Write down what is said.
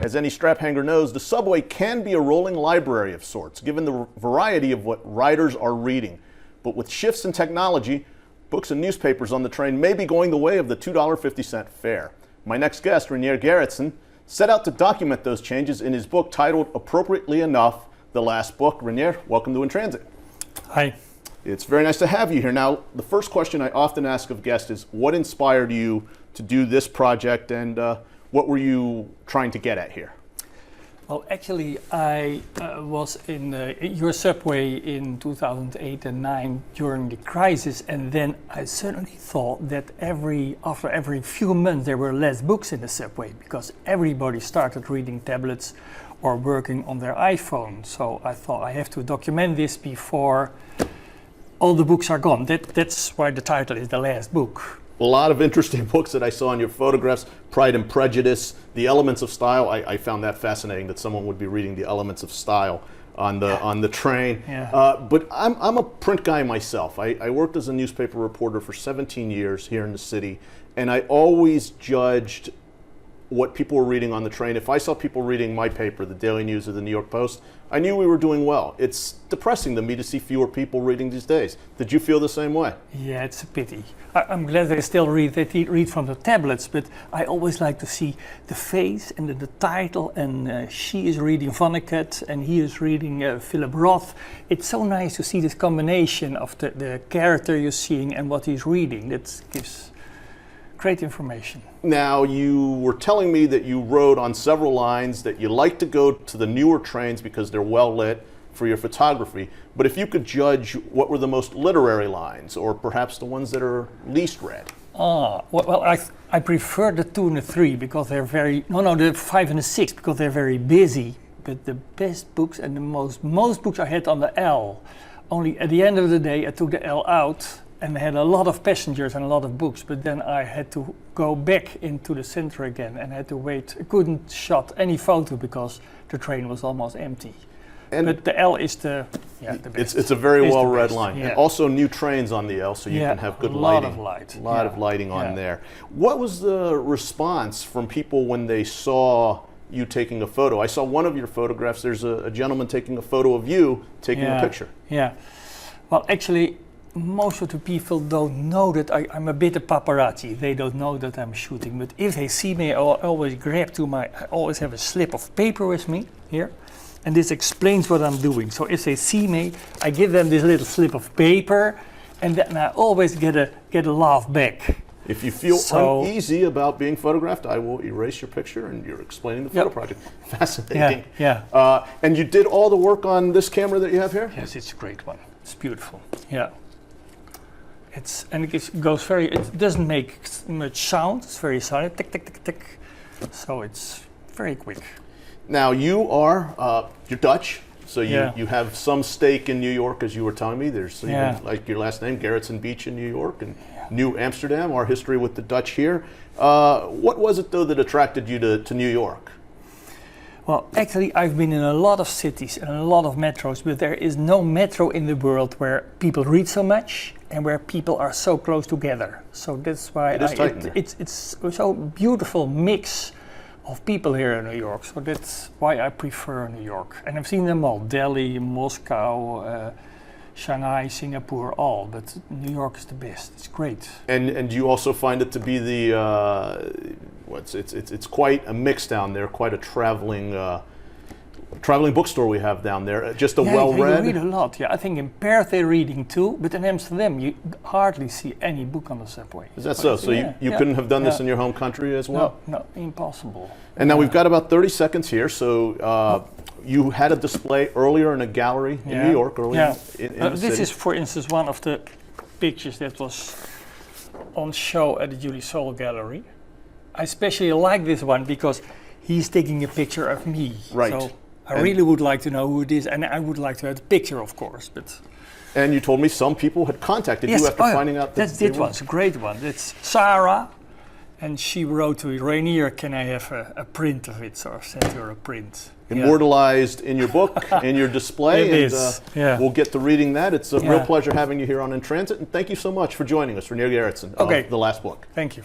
As any strap hanger knows, the subway can be a rolling library of sorts, given the variety of what riders are reading. But with shifts in technology, books and newspapers on the train may be going the way of the $2.50 fare. My next guest, Reinier Gerritsen, set out to document those changes in his book titled, appropriately enough, The Last Book. Reinier, welcome to In Transit. Hi. It's very nice to have you here. Now, the first question I often ask of guests is, what inspired you to do this project, and what were you trying to get at here? Well, actually, I was in your subway in 2008 and 2009 during the crisis, and then I certainly thought that after every few months there were less books in the subway because everybody started reading tablets or working on their iPhone. So I thought I have to document this before all the books are gone. That's why the title is The Last Book. A lot of interesting books that I saw in your photographs, Pride and Prejudice, The Elements of Style. I found that fascinating that someone would be reading The Elements of Style on the train. Yeah. But I'm a print guy myself. I worked as a newspaper reporter for 17 years here in the city, and I always judged what people were reading on the train. If I saw people reading my paper, the Daily News or the New York Post, I knew we were doing well. It's depressing to me to see fewer people reading these days. Did you feel the same way? Yeah, it's a pity. I'm glad they still read. They read from the tablets, but I always like to see the face and the title. And she is reading Vonnegut, and he is reading Philip Roth. It's so nice to see this combination of the character you're seeing and what he's reading. That gives great information. Now, you were telling me that you wrote on several lines that you like to go to the newer trains because they're well lit for your photography. But if you could judge, what were the most literary lines, or perhaps the ones that are least read? Well, I prefer the 2 and the 3 because they're very, the 5 and the 6 because they're very busy. But the best books and the most books I had on the L. Only at the end of the day, I took the L out and had a lot of passengers and a lot of books, but then I had to go back into the center again and had to wait. I couldn't shot any photo because the train was almost empty. But the L is the best. It's a very well-read line. Yeah. And also new trains on the L, so you can have good lighting. A lot of lighting on there. What was the response from people when they saw you taking a photo? I saw one of your photographs. There's a gentleman taking a photo of you taking a picture. Yeah. Well, actually, most of the people don't know that I'm a bit of paparazzi. They don't know that I'm shooting. But if they see me, I always I always have a slip of paper with me here. And this explains what I'm doing. So if they see me, I give them this little slip of paper, and then I always get a laugh back. If you feel uneasy about being photographed, I will erase your picture, and you're explaining the photo project. Fascinating. Yeah. And you did all the work on this camera that you have here? Yes, it's a great one. It's beautiful. Yeah. It doesn't make much sound. It's very silent. Tick, tick, tick, tick. So it's very quick. Now you're Dutch, so you have some stake in New York, as you were telling me. There's even, like your last name, Gerritsen Beach in New York, and New Amsterdam, our history with the Dutch here. What was it, though, that attracted you to New York? Well, actually, I've been in a lot of cities and a lot of metros, but there is no metro in the world where people read so much and where people are so close together. So that's why it's so beautiful mix of people here in New York. So that's why I prefer New York. And I've seen them all: Delhi, Moscow, Shanghai, Singapore, all. But New York is the best. It's great. And you also find it to be it's quite a mix down there. Quite a traveling bookstore we have down there. Just a well-read. You read a lot. Yeah, I think in Perth they're reading too, but in Amsterdam you hardly see any book on the subway. Is that so? So you couldn't have done this in your home country as well? No, impossible. And now we've got about 30 seconds here. So you had a display earlier in a gallery in New York. In the this city. is, for instance, one of the pictures that was on show at the Julie Soul Gallery. I especially like this one because he's taking a picture of me. Right. So I really would like to know who it is, and I would like to have the picture, of course. But and you told me some people had contacted you after finding out that it was a great one. It's Sarah, and she wrote to Reinier, "Can I have a print of it?" So I sent her a print. Immortalized in your book, in your display. It is. We'll get to reading that. It's a real pleasure having you here on In Transit, and thank you so much for joining us, Reinier Gerritsen, of The Last Book. Thank you.